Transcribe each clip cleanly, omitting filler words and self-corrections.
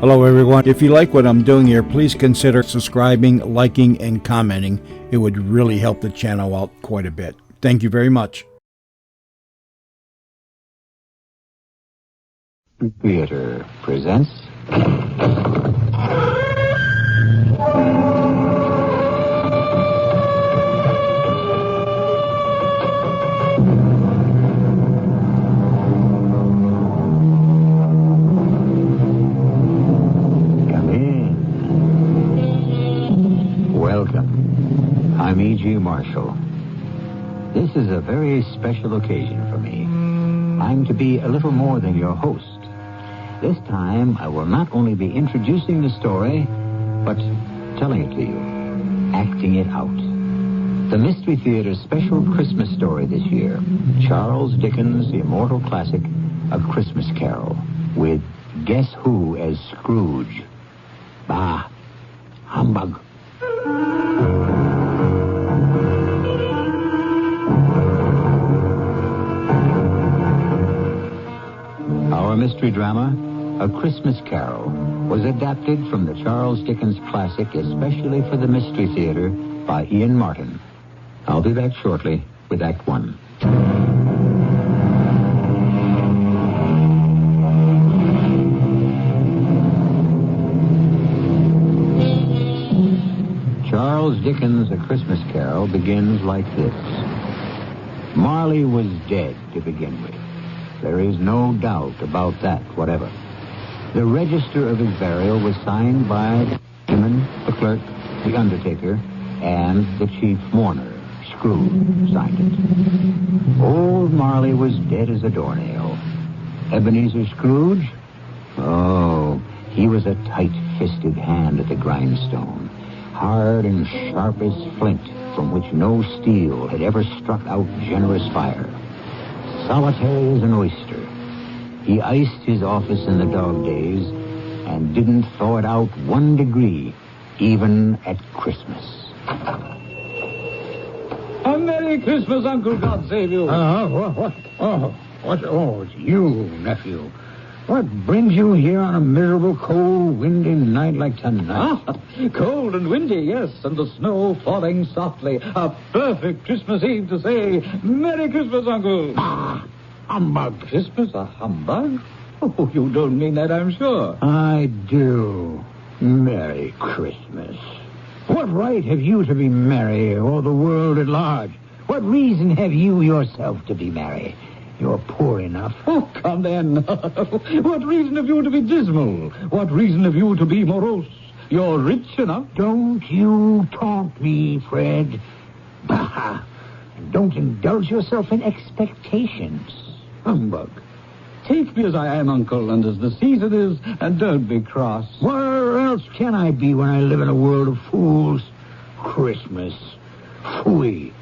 Hello, everyone. If you like what I'm doing here, please consider subscribing, liking, and commenting. It would really help the channel out quite a bit. Thank you very much. Theater presents... I'm E.G. Marshall. This is a very special occasion for me. I'm to be a little more than your host. This time, I will not only be introducing the story, but telling it to you, acting it out. The Mystery Theater's special Christmas story this year, Charles Dickens' immortal classic, A Christmas Carol, with Guess Who as Scrooge. Bah, humbug. Our mystery drama, A Christmas Carol, was adapted from the Charles Dickens classic especially for the Mystery Theater by Ian Martin. I'll be back shortly with Act One. Charles Dickens' A Christmas Carol begins like this. Marley was dead to begin with. There is no doubt about that whatever. The register of his burial was signed by the clergyman, the clerk, the undertaker, and the chief mourner. Scrooge signed it. Old Marley was dead as a doornail. Ebenezer Scrooge? Oh, he was a tight-fisted hand at the grindstone, hard and sharp as flint, from which no steel had ever struck out generous fire. Solitary as an oyster. He iced his office in the dog days and didn't thaw it out 1 degree, even at Christmas. A Merry Christmas, Uncle. God save you. What? Oh, it's you, nephew. What brings you here on a miserable, cold, windy night like tonight? Cold and windy, yes, and the snow falling softly. A perfect Christmas Eve to say, Merry Christmas, Uncle. Humbug. Christmas a humbug? Oh, you don't mean that, I'm sure. I do. Merry Christmas. What right have you to be merry, or the world at large? What reason have you yourself to be merry? You're poor enough. Oh, come then. What reason have you to be dismal? What reason have you to be morose? You're rich enough. Don't you taunt me, Fred. Bah! Don't indulge yourself in expectations. Humbug. Take me as I am, Uncle, and as the season is, and don't be cross. Where else can I be when I live in a world of fools? Christmas. Phooey.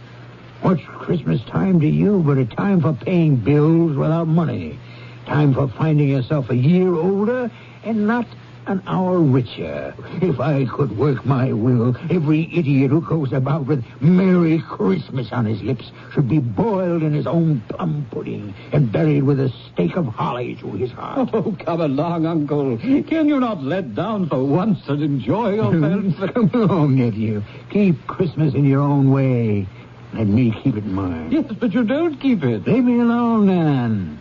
What's Christmas time to you but a time for paying bills without money? Time for finding yourself a year older and not an hour richer. If I could work my will, every idiot who goes about with Merry Christmas on his lips should be boiled in his own plum pudding and buried with a stake of holly through his heart. Oh, come along, Uncle. Can you not let down for once and enjoy yourself? Come along, nephew. Keep Christmas in your own way. Let me keep it in mine. Yes, but you don't keep it. Leave me alone, then.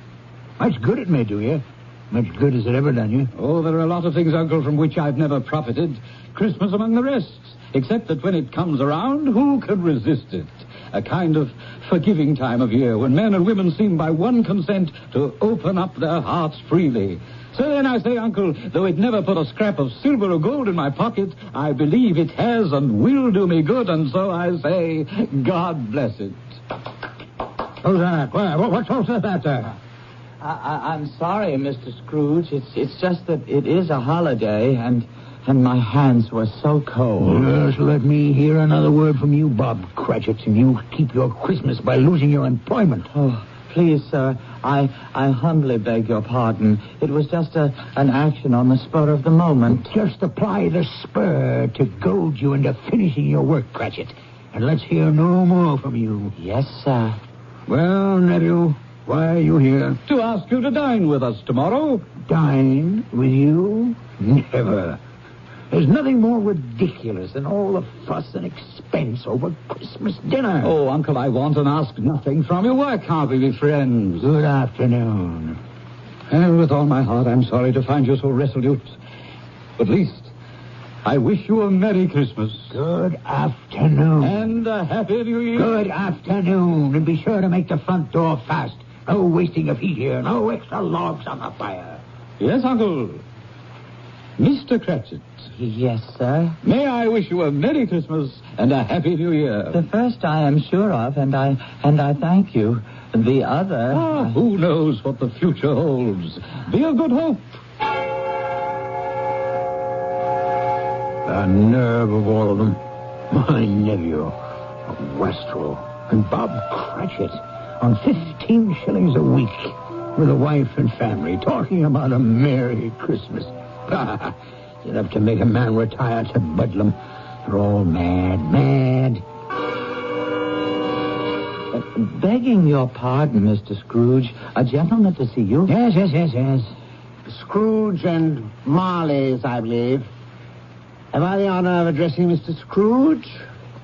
Much good it may do you. Much good has it ever done you? Oh, there are a lot of things, Uncle, from which I've never profited. Christmas among the rest. Except that when it comes around, who can resist it? A kind of forgiving time of year when men and women seem by one consent to open up their hearts freely. So then I say, Uncle, though it never put a scrap of silver or gold in my pocket, I believe it has and will do me good, and so I say, God bless it. Who's that? What's all that there? I'm sorry, Mr. Scrooge. It's just that it is a holiday, and my hands were so cold. Just let me hear another word from you, Bob Cratchit, and you keep your Christmas by losing your employment. Oh, please, sir, I humbly beg your pardon. It was just an action on the spur of the moment. Just apply the spur to goad you into finishing your work, Cratchit, and let's hear no more from you. Yes, sir. Well, nephew, why are you here? To ask you to dine with us tomorrow. Dine with you? Never. There's nothing more ridiculous than all the fuss and expense over Christmas dinner. Oh, Uncle, I want and ask nothing from you. Why can't we be friends? Good afternoon. And with all my heart, I'm sorry to find you so resolute. At least, I wish you a Merry Christmas. Good afternoon. And a Happy New Year. Good afternoon. And be sure to make the front door fast. No wasting of heat here. No extra logs on the fire. Yes, Uncle. Mr. Cratchit. Yes, sir. May I wish you a Merry Christmas and a Happy New Year. The first I am sure of, and I thank you. The other... Who knows what the future holds? Be of good hope. The nerve of all of them. My nephew, Westrel, and Bob Cratchit on 15 shillings a week with a wife and family talking about a Merry Christmas. It's enough to make a man retire to Bedlam. They're all mad. Begging your pardon, Mr. Scrooge, a gentleman to see you. Yes. Scrooge and Marley's, I believe. Have I the honor of addressing Mr. Scrooge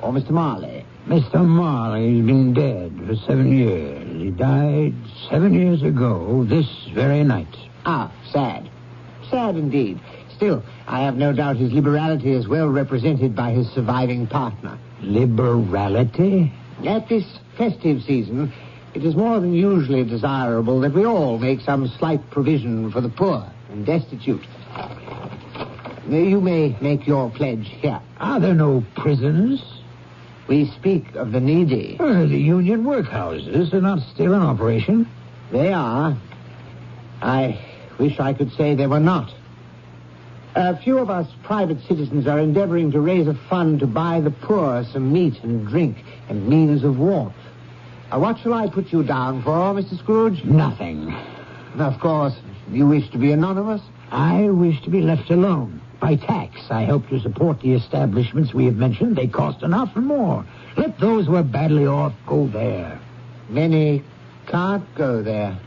or Mr. Marley? Mr. Marley's been dead for 7 years. He died 7 years ago this very night. Ah, sad. Sad indeed. Still, I have no doubt his liberality is well represented by his surviving partner. Liberality? At this festive season, it is more than usually desirable that we all make some slight provision for the poor and destitute. You may make your pledge here. Are there no prisons? We speak of the needy. The union workhouses are not still in operation. They are. I wish I could say they were not. A few of us private citizens are endeavoring to raise a fund to buy the poor some meat and drink and means of warmth. What shall I put you down for, Mr. Scrooge? Nothing. Of course, you wish to be anonymous? I wish to be left alone. By tax, I hope to support the establishments we have mentioned. They cost enough and more. Let those who are badly off go there. Many can't go there.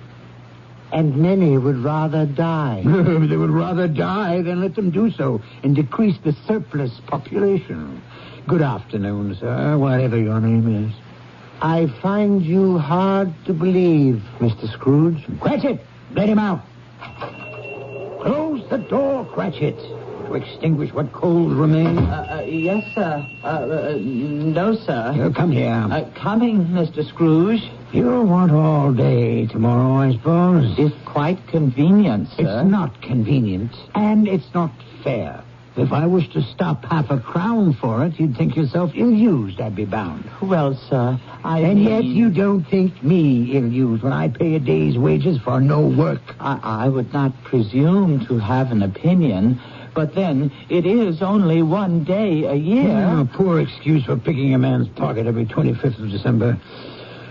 And many would rather die. They would rather die than let them do so and decrease the surplus population. Good afternoon, sir, whatever your name is. I find you hard to believe, Mr. Scrooge. Cratchit, let him out. Close the door, Cratchit, to extinguish what coals remain. Yes, sir. No, sir. Come here. Coming, Mr. Scrooge. You'll want all day tomorrow, I suppose. If quite convenient, sir. It's not convenient, and it's not fair. If I was to stop half a crown for it, you'd think yourself ill-used, I'd be bound. Well, sir, And yet you don't think me ill-used when I pay a day's wages for no work. I would not presume to have an opinion, but then it is only one day a year. A poor excuse for picking a man's pocket every 25th of December.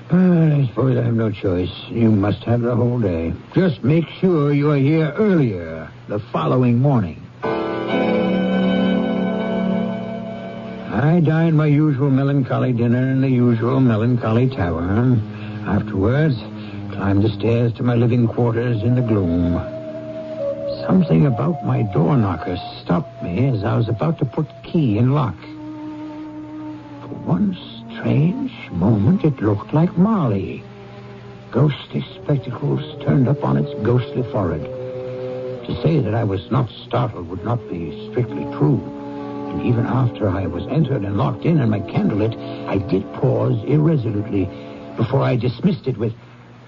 But I suppose I have no choice. You must have the whole day. Just make sure you are here earlier the following morning. I dined my usual melancholy dinner in the usual melancholy tower. Afterwards, climbed the stairs to my living quarters in the gloom. Something about my door knocker stopped me as I was about to put key in lock. For one strange moment, it looked like Marley. Ghostly spectacles turned up on its ghostly forehead. To say that I was not startled would not be strictly true. And even after I was entered and locked in and my candle lit, I did pause irresolutely before I dismissed it with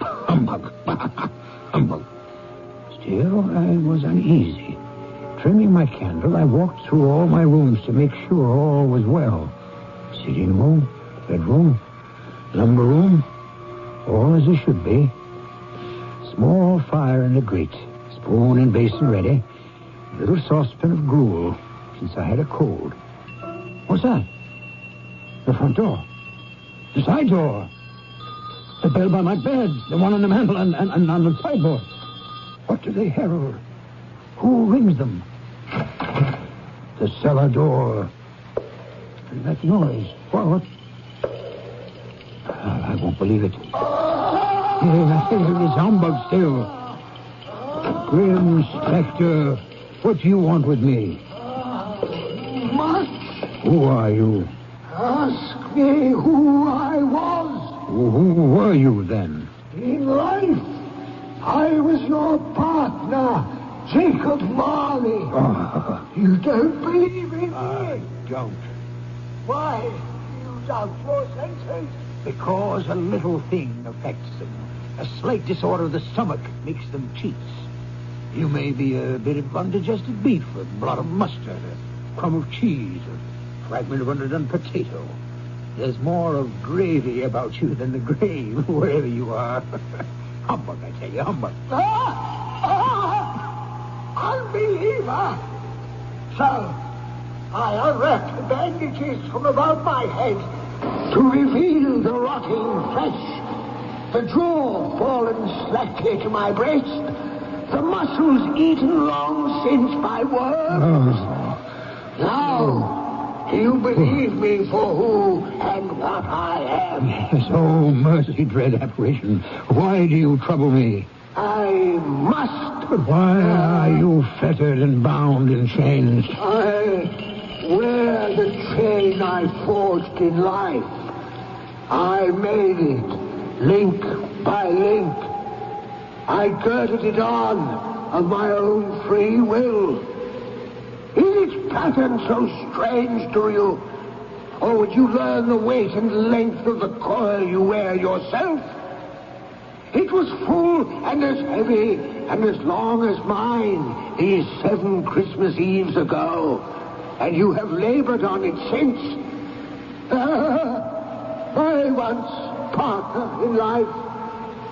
humbug. Humbug. Still, I was uneasy. Trimming my candle, I walked through all my rooms to make sure all was well. Sitting room, bedroom, lumber room, all as it should be. Small fire in the grate, spoon and basin ready, little saucepan of gruel, since I had a cold. What's that? The front door. The side door. The bell by my bed. The one on the mantel and on the sideboard. What do they herald? Who rings them? The cellar door. And that noise. What? I won't believe it. It's humbug still. Grim specter What do you want with me? Must Who are you? ask me who I was. Who were you then? In life, I was your partner, Jacob Marley. Oh, You don't believe in me? I don't. Why do you doubt your senses? Because a little thing affects them. A slight disorder of the stomach makes them cheats. You may be a bit of undigested beef, a blot of mustard, a crumb of cheese, a fragment of underdone potato. There's more of gravy about you than the grave, wherever you are. Humbug, I tell you, humbug. Unbeliever! So, I unwrapped the bandages from about my head to reveal the rotting flesh, the jaw fallen slackly to my breast, the muscles eaten long since by worms. Now, do you believe me for who and what I am? Yes, oh, mercy, dread apparition. Why do you trouble me? I must. But why are you fettered and bound in chains? I wear the chain I forged in life. I made it, link by link. I girded it on of my own free will. Is its pattern so strange to you? Or would you learn the weight and length of the coil you wear yourself? It was full and as heavy and as long as mine these 7 Christmas Eves ago. And you have labored on it since. My once partner in life,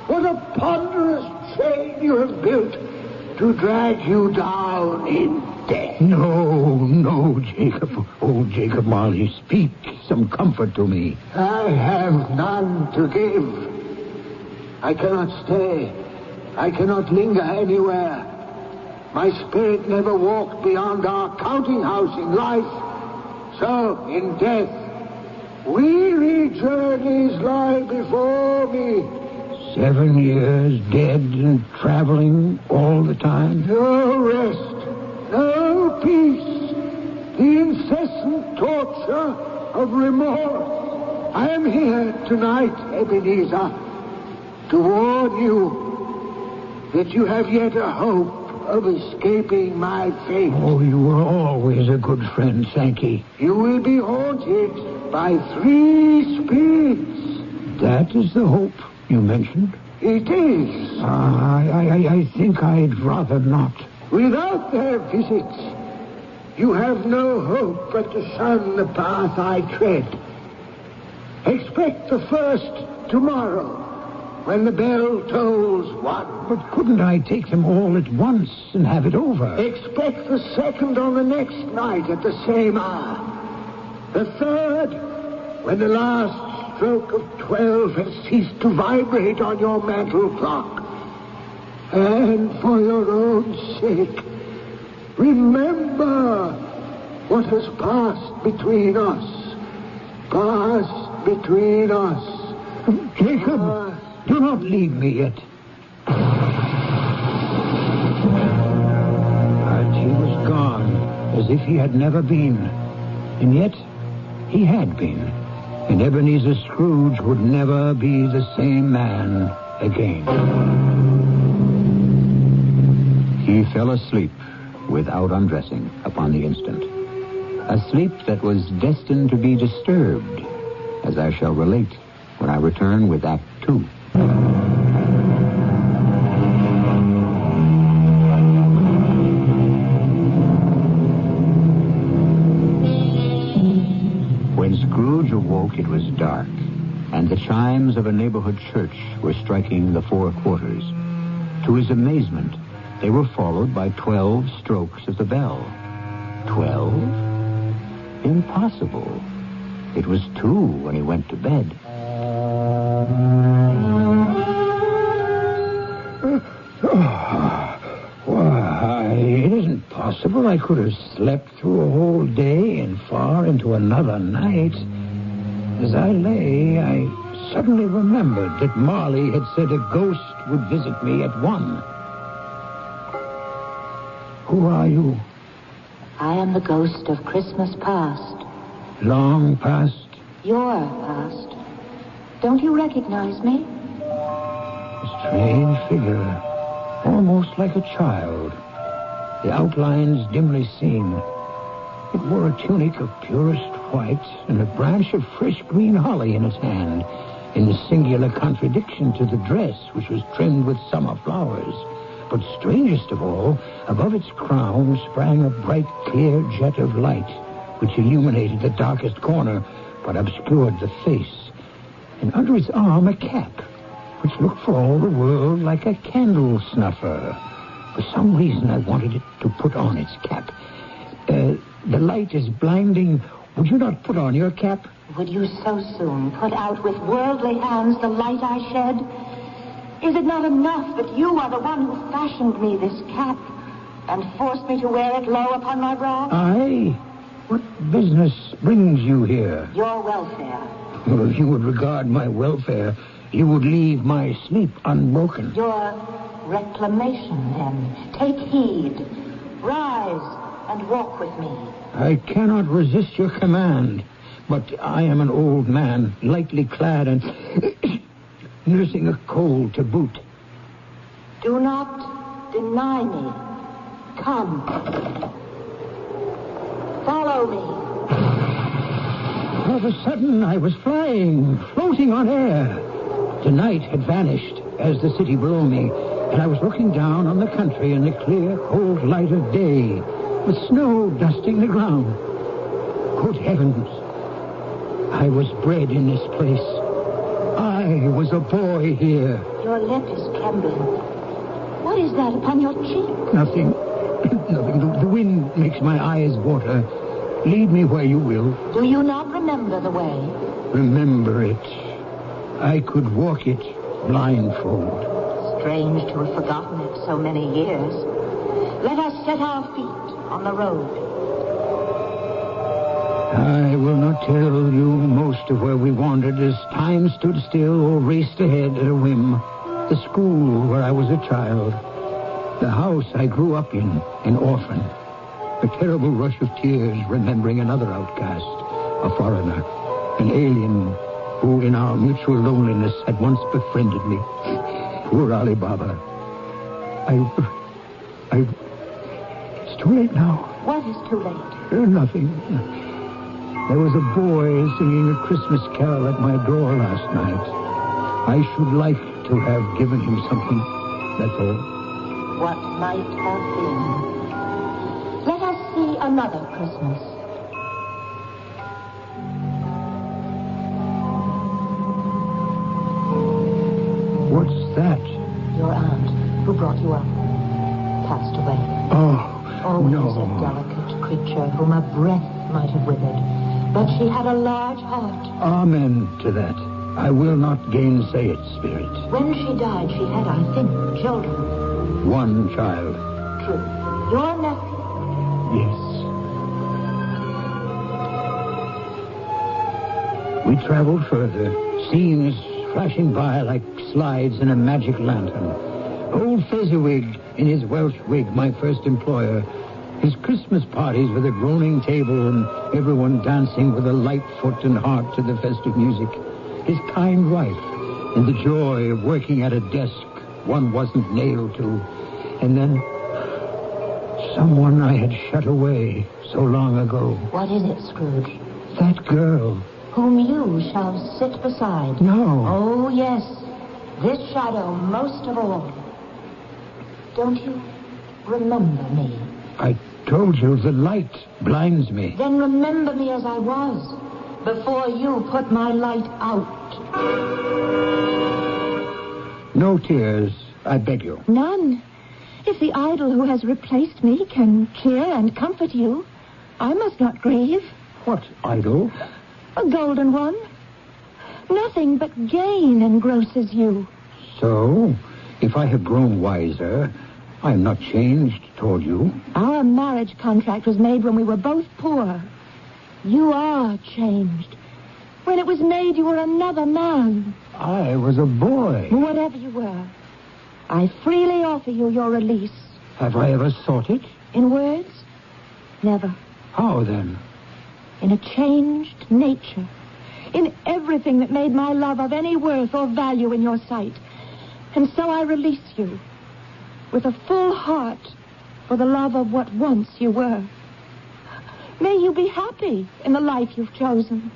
what a ponderous chain you have built to drag you down in death. No, Jacob. Oh, Jacob Marley, speak some comfort to me. I have none to give. I cannot stay. I cannot linger anywhere. My spirit never walked beyond our counting house in life. So, in death, weary journeys lie before me. 7 years dead and traveling all the time? No rest, no peace, the incessant torture of remorse. I am here tonight, Ebenezer, to warn you that you have yet a hope of escaping my fate. Oh, you were always a good friend, Sankey. You will be haunted by 3 spirits. That is the hope you mentioned? It is. I think I'd rather not. Without their visits, you have no hope but to shun the path I tread. Expect the first tomorrow, when the bell tolls 1. But couldn't I take them all at once and have it over? Expect the second on the next night at the same hour. The third, when the last stroke of 12 has ceased to vibrate on your mantle clock. And for your own sake, remember what has passed between us. Passed between us. Jacob, do not leave me yet. And he was gone, as if he had never been. And yet, he had been. And Ebenezer Scrooge would never be the same man again. He fell asleep without undressing upon the instant. A sleep that was destined to be disturbed, as I shall relate when I return with Act 2. When Scrooge awoke, it was dark, and the chimes of a neighborhood church were striking the 4 quarters. To his amazement, they were followed by 12 strokes of the bell. 12? Impossible. It was 2 when he went to bed. Why, it isn't possible I could have slept through a whole day and far into another night. As I lay, I suddenly remembered that Marley had said a ghost would visit me at 1. Who are you? I am the ghost of Christmas past. Long past? Your past. Don't you recognize me? A strange figure. Almost like a child. The outlines dimly seen. It wore a tunic of purest white and a branch of fresh green holly in its hand, in singular contradiction to the dress, which was trimmed with summer flowers. But strangest of all, above its crown sprang a bright, clear jet of light, which illuminated the darkest corner, but obscured the face. And under its arm a cap, which looked for all the world like a candle snuffer. For some reason, I wanted it to put on its cap. The light is blinding. Would you not put on your cap? Would you so soon put out with worldly hands the light I shed? Is it not enough that you are the one who fashioned me this cap and forced me to wear it low upon my brow? Aye. What business brings you here? Your welfare. Well, if you would regard my welfare, you would leave my sleep unbroken. Your reclamation, then. Take heed. Rise and walk with me. I cannot resist your command, but I am an old man, lightly clad and nursing a cold to boot. Do not deny me. Come. Follow me. All of a sudden, I was flying, floating on air. The night had vanished as the city below me, and I was looking down on the country in the clear, cold light of day, with snow dusting the ground. Good heavens! I was bred in this place. I was a boy here. Your lip is trembling. What is that upon your cheek? Nothing. Nothing. The wind makes my eyes water. Lead me where you will. Do you not remember the way? Remember it. I could walk it blindfold. Strange to have forgotten it so many years. Let us set our feet on the road. I will not tell you most of where we wandered as time stood still or raced ahead at a whim. The school where I was a child. The house I grew up in, an orphan. A terrible rush of tears remembering another outcast, a foreigner, an alien who in our mutual loneliness had once befriended me. Poor Ali Baba. It's too late now. What is too late? Nothing. There was a boy singing a Christmas carol at my door last night. I should like to have given him something, that's all. What might have been. Let us see another Christmas. What's that? Your aunt, who brought you up, passed away. Oh, Always a delicate creature whom a breath might have withered. But she had a large heart. Amen to that. I will not gainsay it, Spirit. When she died, she had, I think, children. One child. True. Your nephew. Yes. We traveled further, scenes flashing by like slides in a magic lantern. Old Fezziwig in his Welsh wig, my first employer. His Christmas parties with a groaning table and everyone dancing with a light foot and heart to the festive music. His kind wife and the joy of working at a desk one wasn't nailed to. And then someone I had shut away so long ago. What is it, Scrooge? That girl. Whom you shall sit beside. No. Oh, yes. This shadow most of all. Don't you remember me? I told you the light blinds me. Then remember me as I was, before you put my light out. No tears, I beg you. None. If the idol who has replaced me can cheer and comfort you, I must not grieve. What idol? A golden one. Nothing but gain engrosses you. So, if I have grown wiser, I am not changed toward you. Our marriage contract was made when we were both poor. You are changed. When it was made, you were another man. I was a boy. Whatever you were, I freely offer you your release. Have I ever sought it? In words? Never. How then? In a changed nature. In everything that made my love of any worth or value in your sight. And so I release you with a full heart for the love of what once you were. May you be happy in the life you've chosen.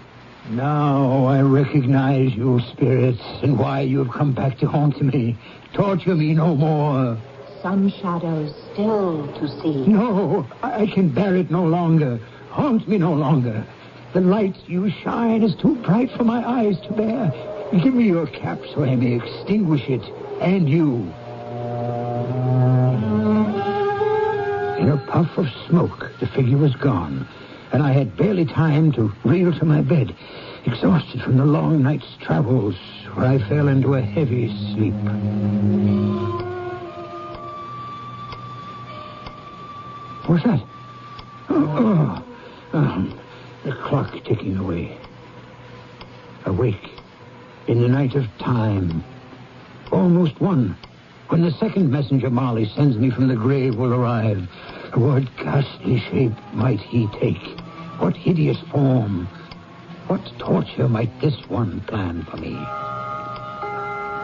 Now I recognize you, spirits, and why you have come back to haunt me. Torture me no more. Some shadows still to see. No, I can bear it no longer. Haunt me no longer. The light you shine is too bright for my eyes to bear. Give me your cap so I may extinguish it, and you. In a puff of smoke, the figure was gone, and I had barely time to reel to my bed, exhausted from the long night's travels, where I fell into a heavy sleep. What's that? The clock ticking away. Awake in the night of time. Almost one. When the second messenger Marley sends me from the grave will arrive. What ghastly shape might he take? What hideous form? What torture might this one plan for me?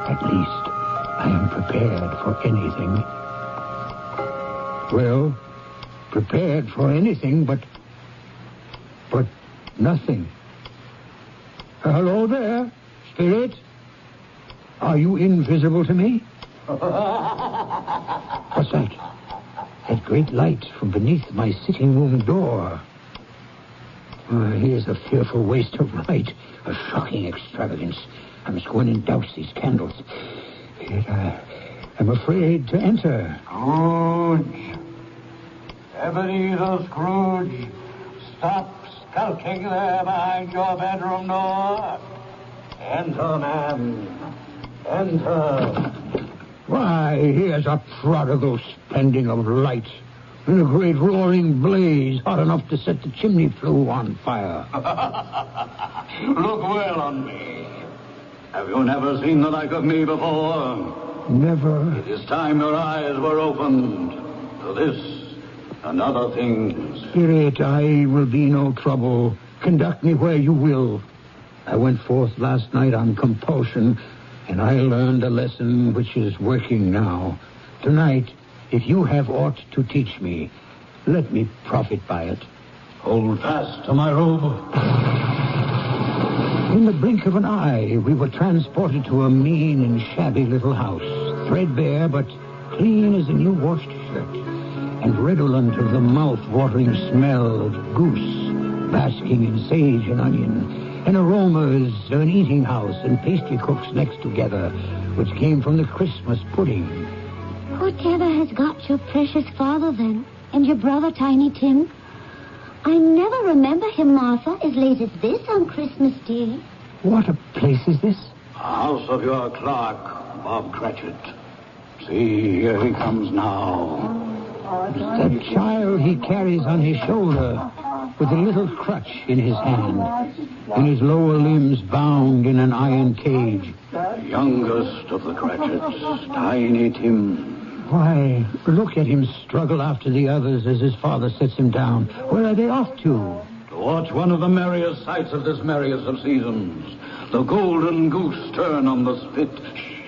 At least I am prepared for anything. Well, prepared for anything but nothing. Hello there, spirit. Are you invisible to me? What's that? That great light from beneath my sitting room door. Here's a fearful waste of light, a shocking extravagance. I must go in and douse these candles. Yet I'm afraid to enter. Scrooge. Ebenezer Scrooge. Stop skulking there behind your bedroom door. Enter, man. Enter. Why, here's a prodigal spending of light. In a great roaring blaze, hot enough to set the chimney flue on fire. Look well on me. Have you never seen the like of me before? Never. It is time your eyes were opened to this and other things. Spirit, I will be no trouble. Conduct me where you will. I went forth last night on compulsion, and I learned a lesson which is working now. Tonight, if you have aught to teach me, let me profit by it. Hold fast to my robe. In the blink of an eye, we were transported to a mean and shabby little house, threadbare but clean as a new washed shirt, and redolent of the mouth-watering smell of goose, basking in sage and onion, and aromas of an eating house and pastry cooks next together, which came from the Christmas pudding. Whatever has got your precious father, then, and your brother, Tiny Tim? I never remember him, Martha, as late as this on Christmas Day. What a place is this? House of your clerk, Bob Cratchit. See, here he comes now. That child he carries on his shoulder, with a little crutch in his hand, and his lower limbs bound in an iron cage. The youngest of the Cratchits, Tiny Tim. Why, look at him struggle after the others as his father sets him down. Where are they off to? To watch one of the merriest sights of this merriest of seasons. The golden goose turn on the spit. Shh.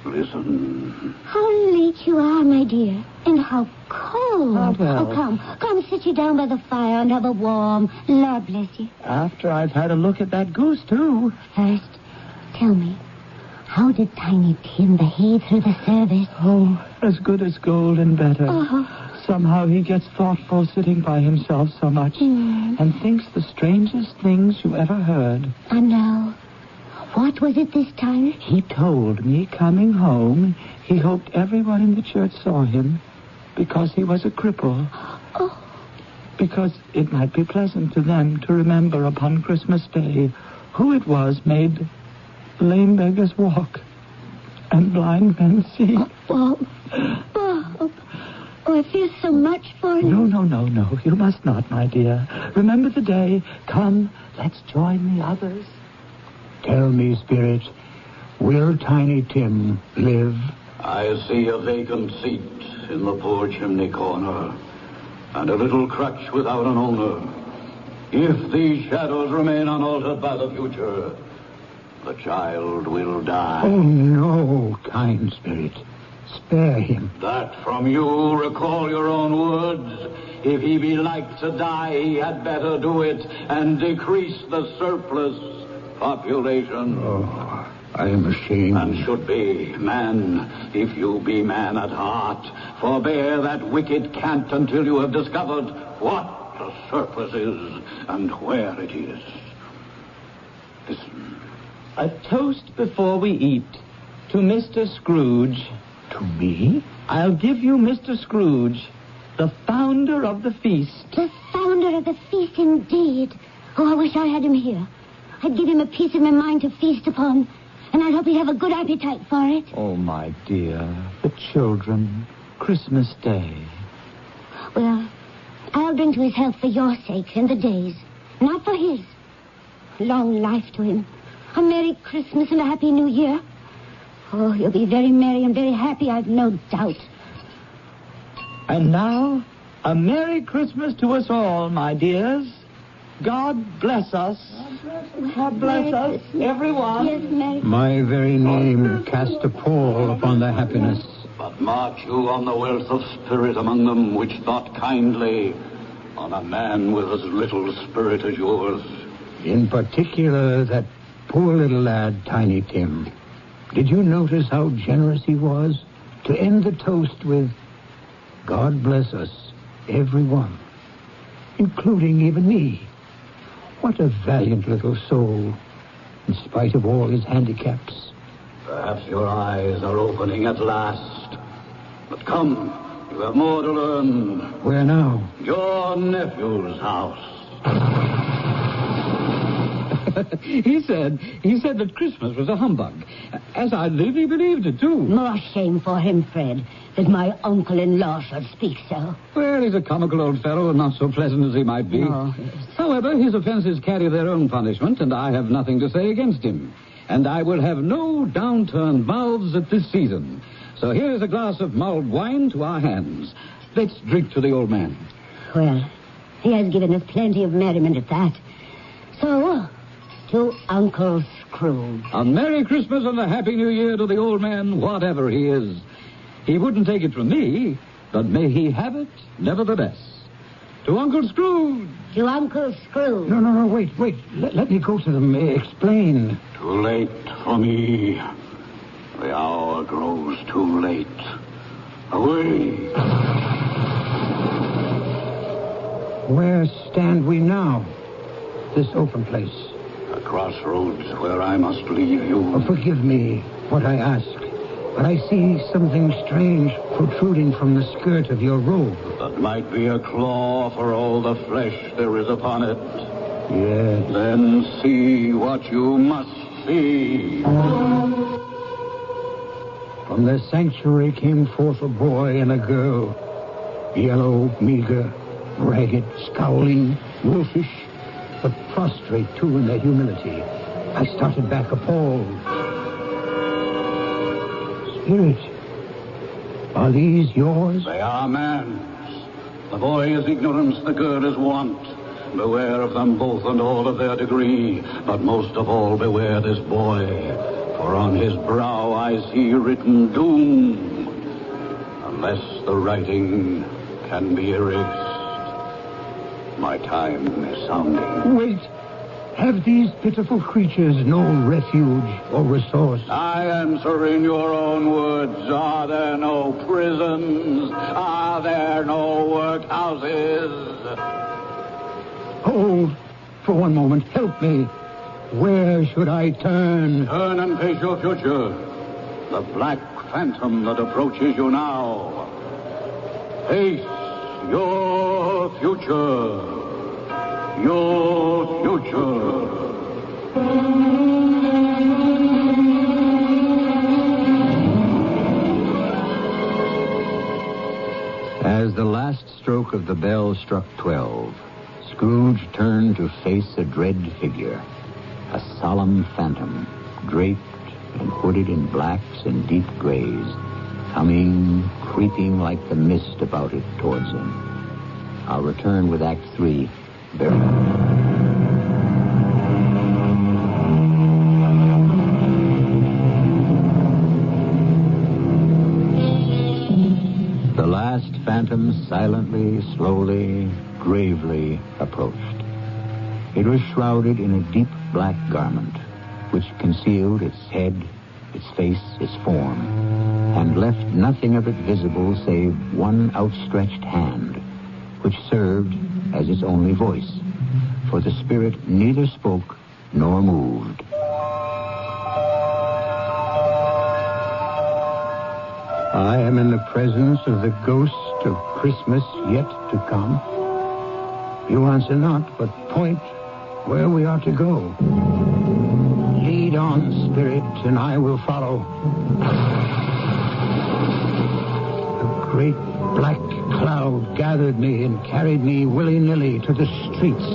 Listen. How late you are, my dear, and how cold. Oh, well. Come sit you down by the fire and have a warm. Lord bless you. After I've had a look at that goose, too. First, tell me, how did Tiny Tim behave through the service? Oh, as good as gold and better. Oh. Somehow he gets thoughtful sitting by himself so much and thinks the strangest things you ever heard. And now, what was it this time? He told me coming home he hoped everyone in the church saw him because he was a cripple. Oh. Because it might be pleasant to them to remember upon Christmas Day who it was made lame beggars walk and blind men see. Bob. Oh, I feel so much for you. No. You must not, my dear. Remember the day. Come, let's join the others. Tell me, Spirit, will Tiny Tim live I see a vacant seat in the poor chimney corner, and a little crutch without an owner. If these shadows remain unaltered by the future, the child will die. Oh, no, kind spirit. Spare him. That from you, recall your own words. If he be like to die, he had better do it and decrease the surplus population. Oh, I am ashamed. And should be, man, if you be man at heart, forbear that wicked cant until you have discovered what the surplus is and where it is. Listen. A toast before we eat to Mr. Scrooge. To me? I'll give you Mr. Scrooge, the founder of the feast. The founder of the feast, indeed. Oh, I wish I had him here. I'd give him a piece of my mind to feast upon, and I hope he'd have a good appetite for it. Oh, my dear, the children, Christmas Day. Well, I'll drink to his health for your sake and the day's, not for his. Long life to him. A Merry Christmas and a Happy New Year. Oh, you'll be very merry and very happy, I've no doubt. And now, a Merry Christmas to us all, my dears. God bless us. God bless us, everyone. Yes, Merry. My very name cast a pall upon their happiness. But mark you on the wealth of spirit among them, which thought kindly on a man with as little spirit as yours. In particular, that poor little lad, Tiny Tim. Did you notice how generous he was to end the toast with, God bless us, everyone, including even me? What a valiant little soul, in spite of all his handicaps. Perhaps your eyes are opening at last. But come, you have more to learn. Where now? Your nephew's house. He said that Christmas was a humbug. As I live, he believed it, too. More shame for him, Fred, that my uncle-in-law should speak so. Well, he's a comical old fellow and not so pleasant as he might be. Oh, yes. However, his offenses carry their own punishment, and I have nothing to say against him. And I will have no downturned mouths at this season. So here's a glass of mulled wine to our hands. Let's drink to the old man. Well, he has given us plenty of merriment at that. So, to Uncle Scrooge. A Merry Christmas and a Happy New Year to the old man, whatever he is. He wouldn't take it from me, but may he have it nevertheless. To Uncle Scrooge. To Uncle Scrooge. No, wait. Let me go to them. Explain. Too late for me. The hour grows too late. Away. Where stand we now? This open place. A crossroads where I must leave you. Oh, forgive me what I ask, but I see something strange protruding from the skirt of your robe. That might be a claw for all the flesh there is upon it. Yes. Then see what you must see. From their sanctuary came forth a boy and a girl. Yellow, meager, ragged, scowling, wolfish, but prostrate, too, in their humility. I started back appalled. Spirit, are these yours? They are man's. The boy is ignorance, the girl is want. Beware of them both and all of their degree, but most of all beware this boy, for on his brow I see written doom, unless the writing can be erased. My time is sounding. Wait. Have these pitiful creatures no refuge or resource? I answer in your own words. Are there no prisons? Are there no workhouses? Hold for one moment. Help me. Where should I turn? Turn and face your future. The black phantom that approaches you now. Face your future. Your future. As the last stroke of the bell struck 12, Scrooge turned to face a dread figure, a solemn phantom, draped and hooded in blacks and deep grays, coming, creeping like the mist about it towards him. I'll return with Act 3 very The last phantom silently, slowly, gravely approached. It was shrouded in a deep black garment, which concealed its head, its face, its form, and left nothing of it visible save one outstretched hand, which served as its only voice, for the spirit neither spoke nor moved. I am in the presence of the ghost of Christmas yet to come. You answer not, but point where we are to go. Lead on, spirit, and I will follow. A great black cloud gathered me and carried me willy-nilly to the streets.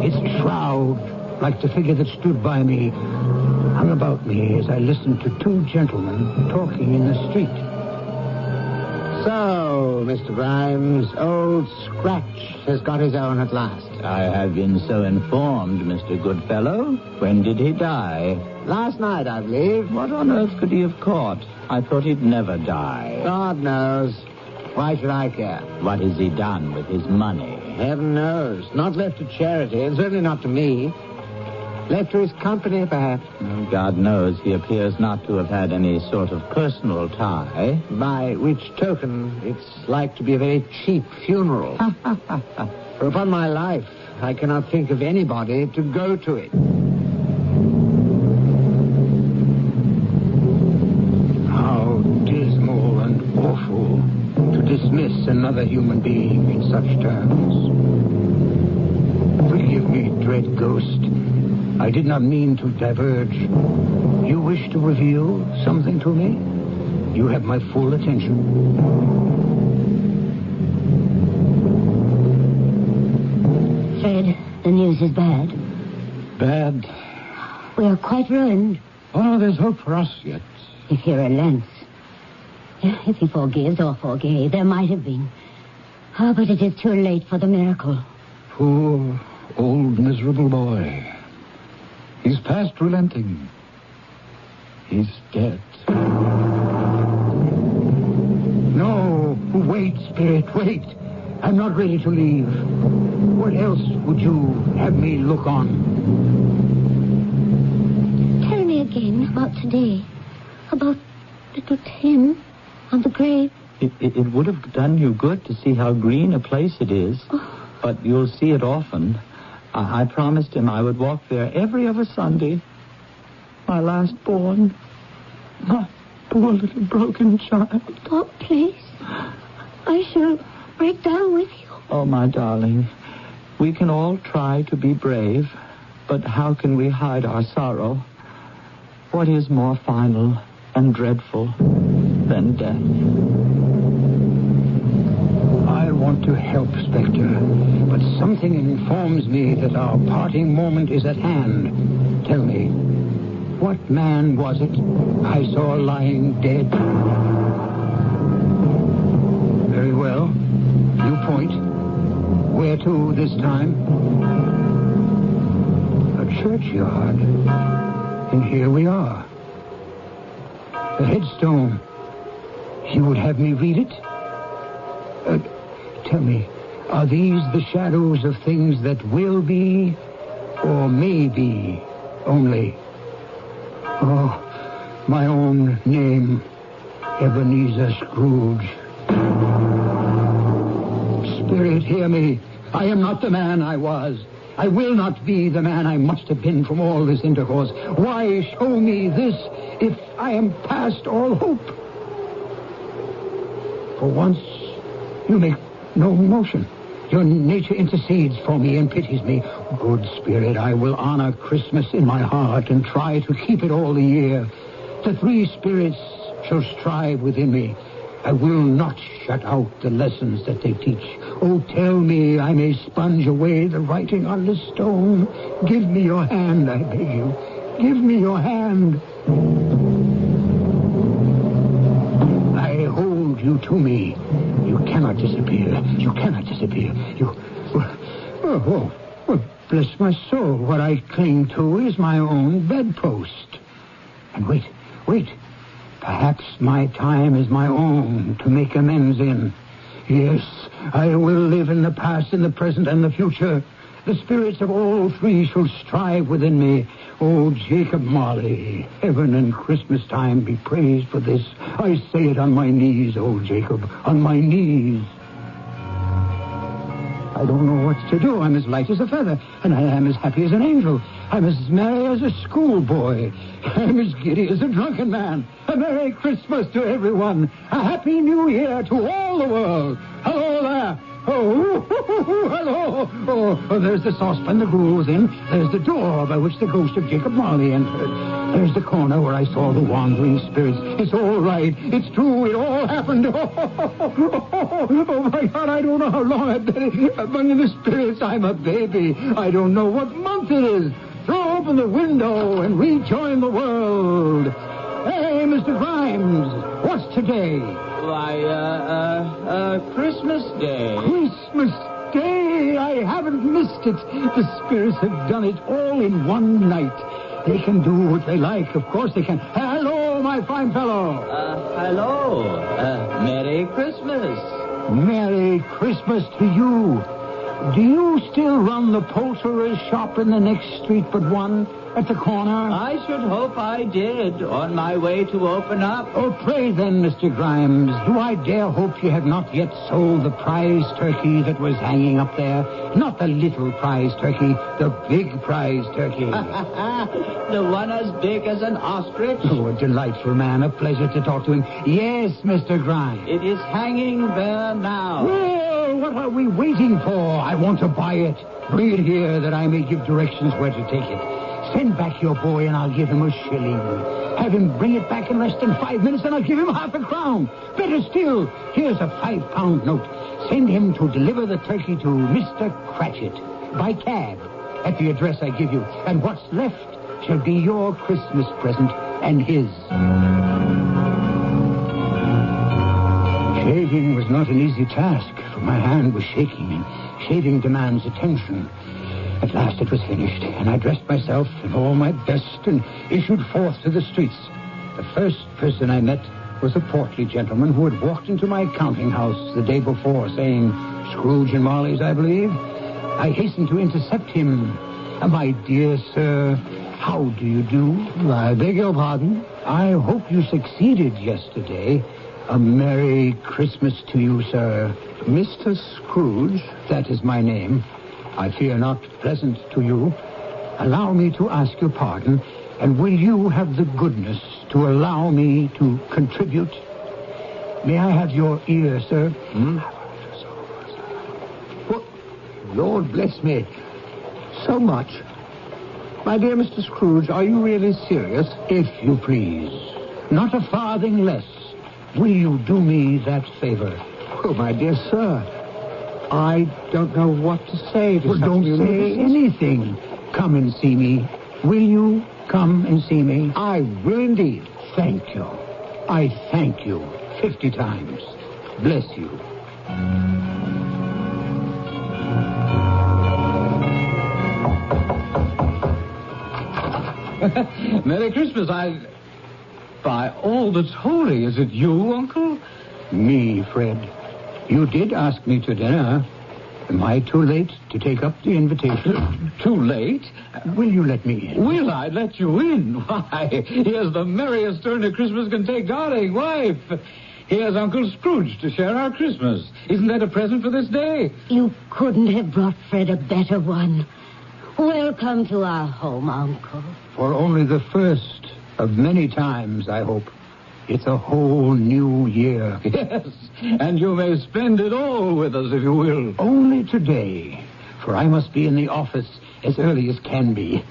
Its shroud, like the figure that stood by me, hung about me as I listened to two gentlemen talking in the street. So, Mr. Grimes, old Scratch has got his own at last. I have been so informed, Mr. Goodfellow. When did he die? Last night, I believe. What on earth could he have caught? I thought he'd never die. God knows. Why should I care? What has he done with his money? Heaven knows. Not left to charity, and certainly not to me. Left to his company, perhaps. Well, God knows he appears not to have had any sort of personal tie. By which token, it's like to be a very cheap funeral. For upon my life, I cannot think of anybody to go to it. How dismal and awful to dismiss another human being in such terms. Forgive me, dread ghost. I did not mean to diverge. You wish to reveal something to me? You have my full attention. Fred, the news is bad. Bad? We are quite ruined. Oh, no, there's hope for us yet. If he relents. If he forgives or forgave, there might have been. Ah, but it is too late for the miracle. Poor, old, miserable boy. He's past relenting. He's dead. No, wait, spirit, wait. I'm not ready to leave. What else would you have me look on? Tell me again about today. About little Tim on the grave. It would have done you good to see how green a place it is. Oh. But you'll see it often. I promised him I would walk there every other Sunday. My last born. My poor little broken child. Oh, please. I shall break down with you. Oh, my darling. We can all try to be brave, but how can we hide our sorrow? What is more final and dreadful than death? I want to help, Spectre, but something informs me that our parting moment is at hand. Tell me, what man was it I saw lying dead? Very well. You point. Where to this time? A churchyard. And here we are. The headstone. You would have me read it? Tell me, are these the shadows of things that will be or may be only? Oh, my own name, Ebenezer Scrooge. Spirit, hear me. I am not the man I was. I will not be the man I must have been from all this intercourse. Why show me this if I am past all hope? For once, you make no motion. Your nature intercedes for me and pities me. Good Spirit, I will honor Christmas in my heart and try to keep it all the year. The three spirits shall strive within me. I will not shut out the lessons that they teach. Oh, tell me I may sponge away the writing on the stone. Give me your hand, I beg you. Give me your hand. you to me. You cannot disappear. You cannot disappear. Well, bless my soul. What I cling to is my own bedpost. And wait. Perhaps my time is my own to make amends in. Yes, I will live in the past, in the present, and the future. The spirits of all three shall strive within me. Oh, Jacob Marley, heaven and Christmas time be praised for this. I say it on my knees, oh Jacob, on my knees. I don't know what to do. I'm as light as a feather, and I am as happy as an angel. I'm as merry as a schoolboy. I'm as giddy as a drunken man. A Merry Christmas to everyone. A Happy New Year to all the world. Hello there. Oh, hello. Oh, there's the saucepan the gruel was in. There's the door by which the ghost of Jacob Marley entered. There's the corner where I saw the wandering spirits. It's all right. It's true. It all happened. Oh, my God, I don't know how long I've been among the spirits. I'm a baby. I don't know what month it is. Throw open the window and rejoin the world. Hey, Mr. Grimes, what's today? Why, Christmas Day. Christmas Day! I haven't missed it. The spirits have done it all in one night. They can do what they like. Of course they can. Hello, my fine fellow. Hello. Merry Christmas. Merry Christmas to you. Do you still run the poulterer's shop in the next street but one? At the corner? I should hope I did, on my way to open up. Oh, pray then, Mr. Grimes, do I dare hope you have not yet sold the prize turkey that was hanging up there? Not the little prize turkey, the big prize turkey. The one as big as an ostrich? Oh, a delightful man, a pleasure to talk to him. Yes, Mr. Grimes. It is hanging there now. Well, what are we waiting for? I want to buy it. Bring it here that I may give directions where to take it. Send back your boy and I'll give him a shilling. Have him bring it back in less than 5 minutes and I'll give him half a crown. Better still, here's a £5 note. Send him to deliver the turkey to Mr. Cratchit by cab at the address I give you. And what's left shall be your Christmas present and his. Shaving was not an easy task, for my hand was shaking and shaving demands attention. At last it was finished, and I dressed myself in all my best and issued forth to the streets. The first person I met was a portly gentleman who had walked into my counting house the day before, saying, Scrooge and Marley's, I believe. I hastened to intercept him. My dear sir, how do you do? I beg your pardon? I hope you succeeded yesterday. A Merry Christmas to you, sir. Mr. Scrooge, that is my name. I fear not pleasant to you. Allow me to ask your pardon, and will you have the goodness to allow me to contribute? May I have your ear, sir? What? Lord bless me. So much. My dear Mr. Scrooge, are you really serious? If you please. Not a farthing less. Will you do me that favor? Oh, my dear sir, I don't know what to say to such don't say anything. Come and see me. Will you come and see me? I will indeed. Thank you. I thank you 50 times. Bless you. Merry Christmas. By all that's holy, is it you, Uncle? Me, Fred. You did ask me to dinner. Am I too late to take up the invitation? Too late? Will you let me in? Will I let you in? Why, here's the merriest turn a Christmas can take, darling wife. Here's Uncle Scrooge to share our Christmas. Isn't that a present for this day? You couldn't have brought Fred a better one. Welcome to our home, Uncle. For only the first of many times, I hope. It's a whole new year. Yes, and you may spend it all with us if you will. Only today, for I must be in the office as early as can be.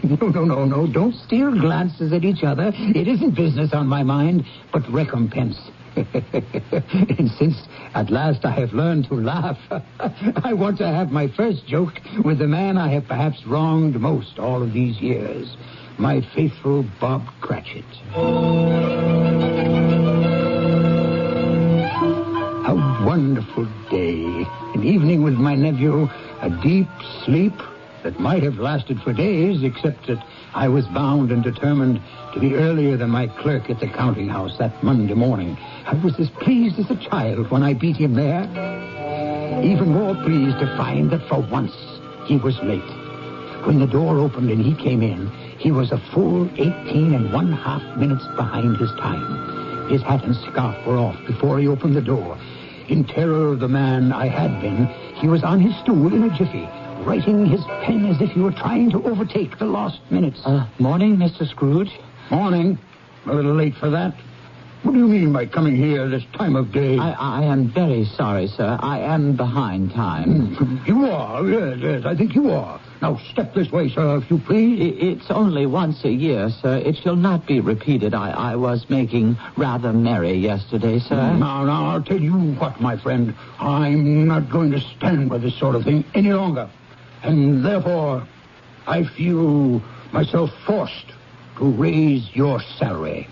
No. Don't steal glances at each other. It isn't business on my mind, but recompense. And since at last I have learned to laugh, I want to have my first joke with the man I have perhaps wronged most all of these years. My faithful Bob Cratchit. wonderful day. An evening with my nephew, a deep sleep that might have lasted for days, except that I was bound and determined to be earlier than my clerk at the counting house that Monday morning. I was as pleased as a child when I beat him there. Even more pleased to find that for once he was late. When the door opened and he came in, he was a full 18½ minutes behind his time. His hat and scarf were off before he opened the door. In terror of the man I had been, he was on his stool in a jiffy, writing his pen as if he were trying to overtake the lost minutes. Morning, Mr. Scrooge. Morning. A little late for that. What do you mean by coming here this time of day? I am very sorry, sir. I am behind time. You are? Yes, I think you are. Now, step this way, sir, if you please. It's only once a year, sir. It shall not be repeated. I was making rather merry yesterday, sir. Now, I'll tell you what, my friend. I'm not going to stand by this sort of thing any longer. And therefore, I feel myself forced to raise your salary.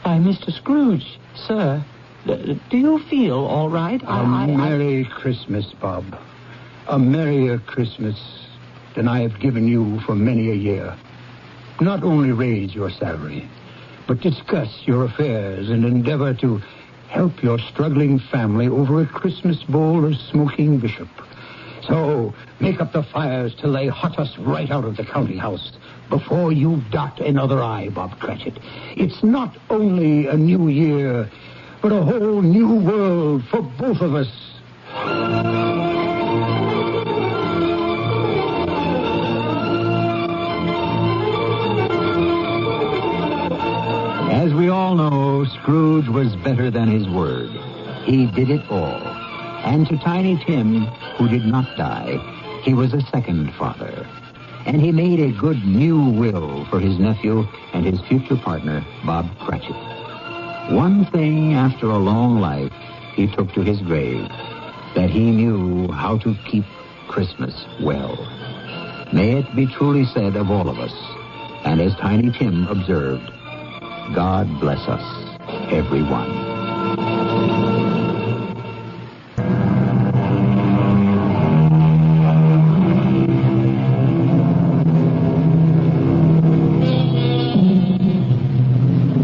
Why, Mr. Scrooge, sir, do you feel all right? Merry Christmas, Bob. A merrier Christmas than I have given you for many a year. Not only raise your salary, but discuss your affairs and endeavor to help your struggling family over a Christmas bowl of smoking bishop. So, make up the fires till they hot us right out of the counting house before you dot another I, Bob Cratchit. It's not only a new year, but a whole new world for both of us. As we all know, Scrooge was better than his word. He did it all. And to Tiny Tim, who did not die, he was a second father. And he made a good new will for his nephew and his future partner, Bob Cratchit. One thing after a long life he took to his grave, that he knew how to keep Christmas well. May it be truly said of all of us, and as Tiny Tim observed, God bless us, everyone.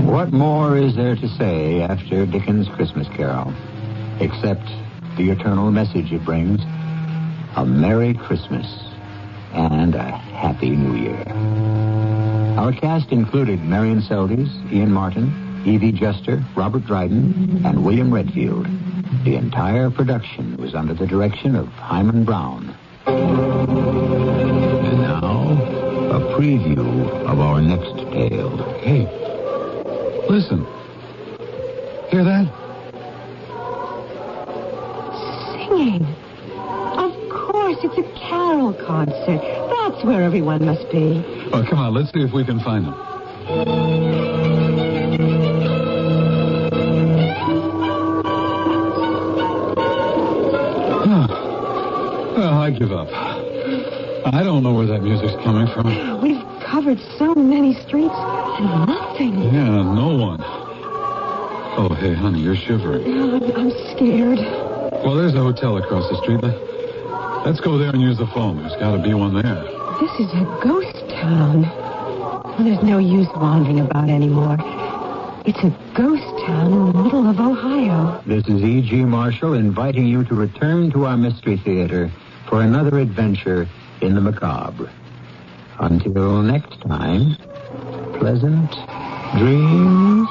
What more is there to say after Dickens' Christmas Carol, except the eternal message it brings, a Merry Christmas and a Happy New Year. Our cast included Marian Seldes, Ian Martin, Evie Juster, Robert Dryden, and William Redfield. The entire production was under the direction of Hyman Brown. And now, a preview of our next tale. Hey, listen. Hear that? Singing. Of course, it's a carol concert. That's where everyone must be. Oh, come on, let's see if we can find them. Well, I give up. I don't know where that music's coming from. We've covered so many streets and nothing. Yeah, no one. Oh, hey, honey, you're shivering. I'm scared. Well, there's a hotel across the street. Let's go there and use the phone. There's got to be one there. This is a ghost town. Well, there's no use wandering about anymore. It's a ghost town in the middle of Ohio. This is E.G. Marshall inviting you to return to our Mystery Theater for another adventure in the macabre. Until next time, pleasant dreams.